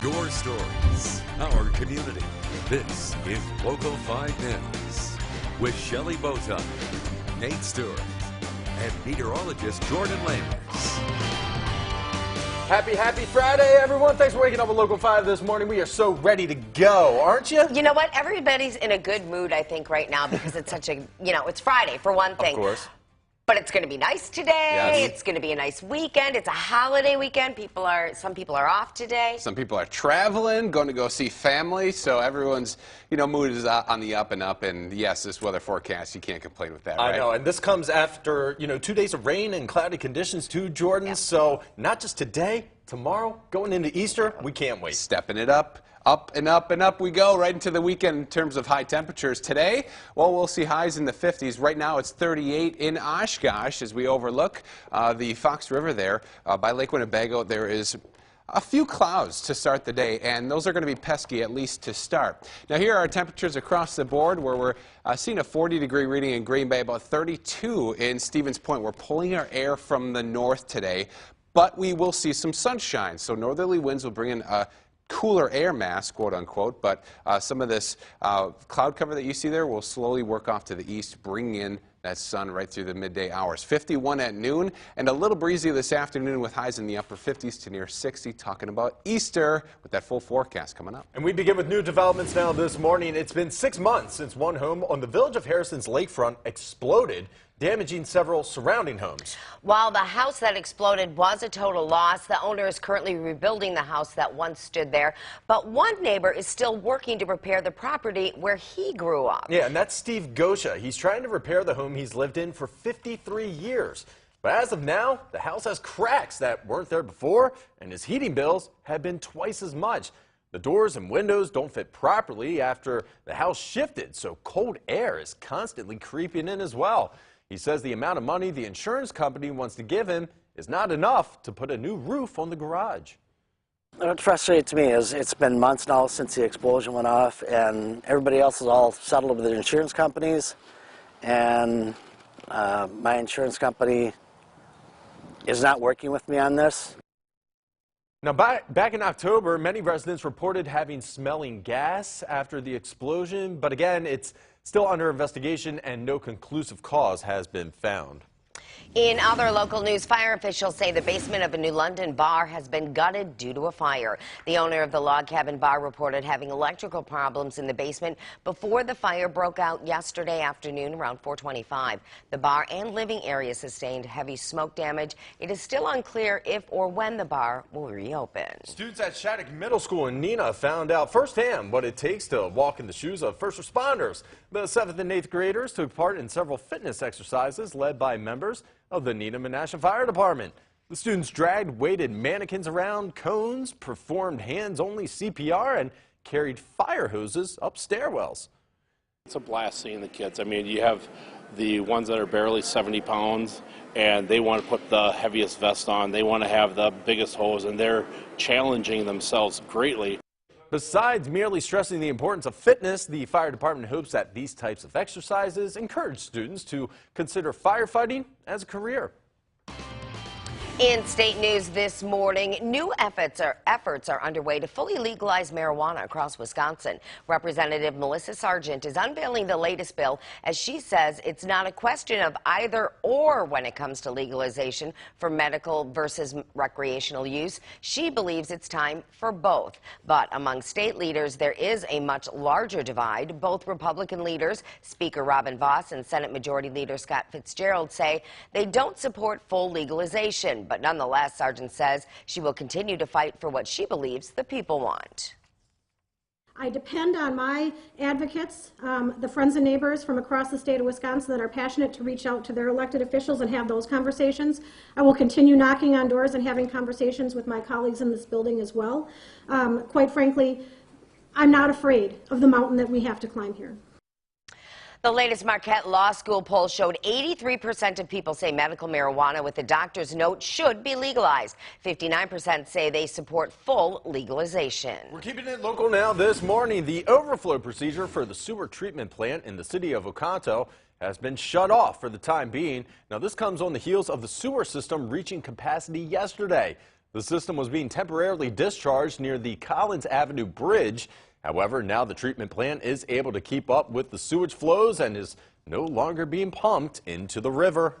Your stories, our community. This is Local 5 News with Shelley Boton, Nate Stewart, and meteorologist Jordan Landers. Happy Friday, everyone. Thanks for waking up at Local 5 this morning. We are so ready to go, aren't you? You know what? Everybody's in a good mood, I think, right now because it's such a, it's Friday, for one thing. Of course. But it's going to be nice today. Yes. It's going to be a nice weekend. It's a holiday weekend. Some people are off today. Some people are traveling, going to go see family. So everyone's, mood is on the up and up. And yes, this weather forecast, you can't complain with that, right? I know. And this comes after, 2 days of rain and cloudy conditions too, Jordan. Yeah. So not just today, tomorrow, going into Easter, we can't wait. Stepping it up. Up and up and up we go right into the weekend in terms of high temperatures. Today, well, we'll see highs in the 50s. Right now, it's 38 in Oshkosh as we overlook the Fox River there by Lake Winnebago. There is a few clouds to start the day, and those are going to be pesky, at least to start. Now, here are our temperatures across the board, where we're seeing a 40-degree reading in Green Bay, about 32 in Stevens Point. We're pulling our air from the north today, but we will see some sunshine. So northerly winds will bring in a cooler air mass, quote unquote, but some of this cloud cover that you see there will slowly work off to the east, bringing in that sun right through the midday hours. 51 at noon, and a little breezy this afternoon with highs in the upper 50s to near 60, talking about Easter with that full forecast coming up. And we begin with new developments now this morning. It's been 6 months since one home on the Village of Harrison's lakefront exploded, damaging several surrounding homes. While the house that exploded was a total loss, the owner is currently rebuilding the house that once stood there. But one neighbor is still working to repair the property where he grew up. Yeah, and that's Steve Gosha. He's trying to repair the home he's lived in for 53 years. But as of now, the house has cracks that weren't there before, and his heating bills have been twice as much. The doors and windows don't fit properly after the house shifted, so cold air is constantly creeping in as well. He says the amount of money the insurance company wants to give him is not enough to put a new roof on the garage. What frustrates me is it's been months now since the explosion went off, and everybody else is all settled with their insurance companies, and my insurance company is not working with me on this. Now, back in October, many residents reported having smelling gas after the explosion, but again, it's still under investigation and no conclusive cause has been found. In other local news, fire officials say the basement of a New London bar has been gutted due to a fire. The owner of the Log Cabin Bar reported having electrical problems in the basement before the fire broke out yesterday afternoon around 4:25. The bar and living area sustained heavy smoke damage. It is still unclear if or when the bar will reopen. Students at Shattuck Middle School in Neenah found out firsthand what it takes to walk in the shoes of first responders. The 7th and 8th graders took part in several fitness exercises led by members of the Neenah Menasha Fire Department. The students dragged weighted mannequins around cones, performed hands-only CPR, and carried fire hoses up stairwells. It's a blast seeing the kids. I mean, you have the ones that are barely 70 pounds, and they want to put the heaviest vest on. They want to have the biggest hose, and they're challenging themselves greatly. Besides merely stressing the importance of fitness, the fire department hopes that these types of exercises encourage students to consider firefighting as a career. In state news this morning, new efforts are underway to fully legalize marijuana across Wisconsin. Representative Melissa Sargent is unveiling the latest bill as she says it's not a question of either or when it comes to legalization for medical versus recreational use. She believes it's time for both. But among state leaders, there is a much larger divide. Both Republican leaders, Speaker Robin Vos and Senate Majority Leader Scott Fitzgerald, say they don't support full legalization. But nonetheless, Sargent says she will continue to fight for what she believes the people want. I depend on my advocates, the friends and neighbors from across the state of Wisconsin that are passionate to reach out to their elected officials and have those conversations. I will continue knocking on doors and having conversations with my colleagues in this building as well. Quite frankly, I'm not afraid of the mountain that we have to climb here. The latest Marquette Law School poll showed 83% of people say medical marijuana with a doctor's note should be legalized. 59% say they support full legalization. We're keeping it local now this morning. The overflow procedure for the sewer treatment plant in the city of Oconto has been shut off for the time being. Now, this comes on the heels of the sewer system reaching capacity yesterday. The system was being temporarily discharged near the Collins Avenue Bridge. However, now the treatment plant is able to keep up with the sewage flows and is no longer being pumped into the river.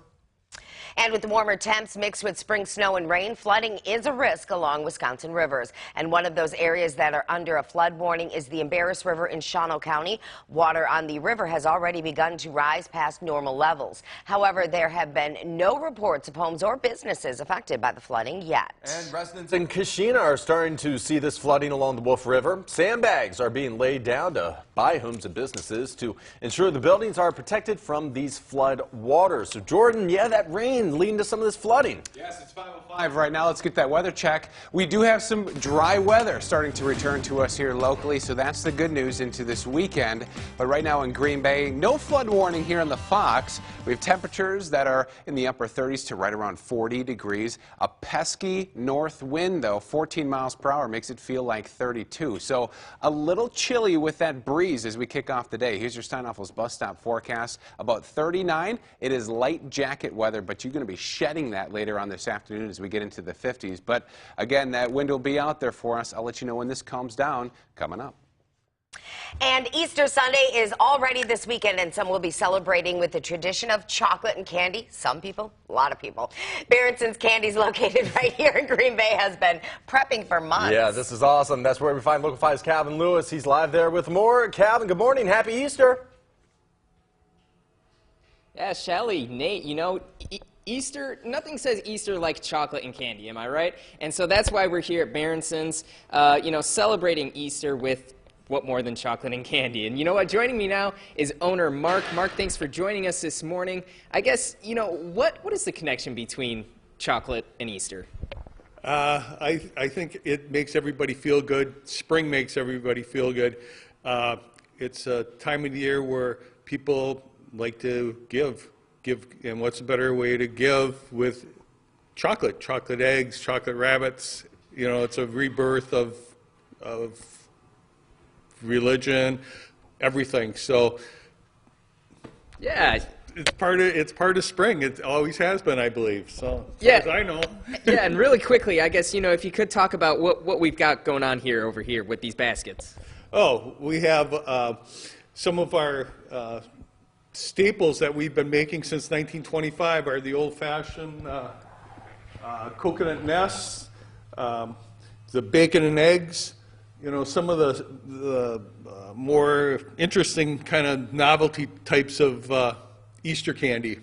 And with warmer temps mixed with spring snow and rain, flooding is a risk along Wisconsin rivers. And one of those areas that are under a flood warning is the Embarrass River in Shawano County. Water on the river has already begun to rise past normal levels. However, there have been no reports of homes or businesses affected by the flooding yet. And residents in Keshena are starting to see this flooding along the Wolf River. Sandbags are being laid down by homes and businesses to ensure the buildings are protected from these flood waters. So, Jordan, yeah, that rain leading to some of this flooding. Yes, it's 5:05 right now. Let's get that weather check. We do have some dry weather starting to return to us here locally, so that's the good news into this weekend. But right now in Green Bay, no flood warning here on the Fox. We have temperatures that are in the upper 30s to right around 40 degrees. A pesky north wind, though, 14 miles per hour makes it feel like 32. So a little chilly with that breeze as we kick off the day. Here's your Steinhoffels bus stop forecast. About 39. It is light jacket weather, but you're going to be shedding that later on this afternoon as we get into the 50s. But again, that wind will be out there for us. I'll let you know when this calms down coming up. And Easter Sunday is already this weekend, and some will be celebrating with the tradition of chocolate and candy. Some people, a lot of people. Berenson's Candies, located right here in Green Bay, has been prepping for months. Yeah, this is awesome. That's where we find Local 5's Calvin Lewis. He's live there with more. Calvin, good morning. Happy Easter. Yeah, Shelly, Nate, you know, Easter, nothing says Easter like chocolate and candy, am I right? And so that's why we're here at Berenson's, you know, celebrating Easter with what more than chocolate and candy. And you know what, joining me now is owner Mark. Mark, thanks for joining us this morning. I guess, you know, what is the connection between chocolate and Easter? I think it makes everybody feel good. Spring makes everybody feel good. It's a time of the year where people like to give, and what's a better way to give with chocolate eggs, chocolate rabbits. You know, it's a rebirth of religion, everything. So yeah, it's part of spring. It always has been, I believe. So yeah, as I know. Yeah, and really quickly, I guess, you know, if you could talk about what we've got going on over here with these baskets. Oh, we have some of our staples that we've been making since 1925 are the old-fashioned coconut nests, the bacon and eggs. You know, some of the more interesting kind of novelty types of Easter candy.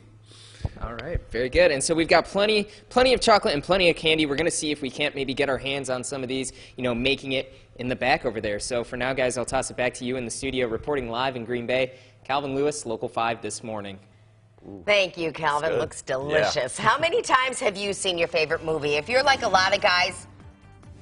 All right, very good. And so we've got plenty of chocolate and plenty of candy. We're going to see if we can't maybe get our hands on some of these, you know, making it in the back over there. So for now, guys, I'll toss it back to you in the studio, reporting live in Green Bay. Calvin Lewis, Local 5 this morning. Thank you, Calvin. Looks delicious. Yeah. How many times have you seen your favorite movie? If you're like a lot of guys,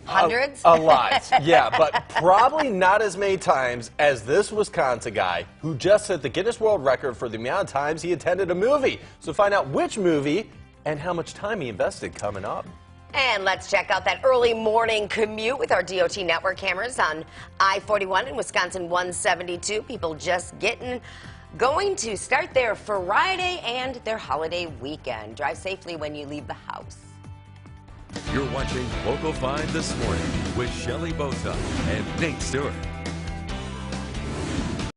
hundreds? A lot, yeah, but probably not as many times as this Wisconsin guy who just set the Guinness World Record for the amount of times he attended a movie. So find out which movie and how much time he invested coming up. And let's check out that early morning commute with our DOT network cameras on I-41 and Wisconsin 172. People just going to start their Friday and their holiday weekend. Drive safely when you leave the house. You're watching Local 5 This Morning with Shelley Bota and Nate Stewart.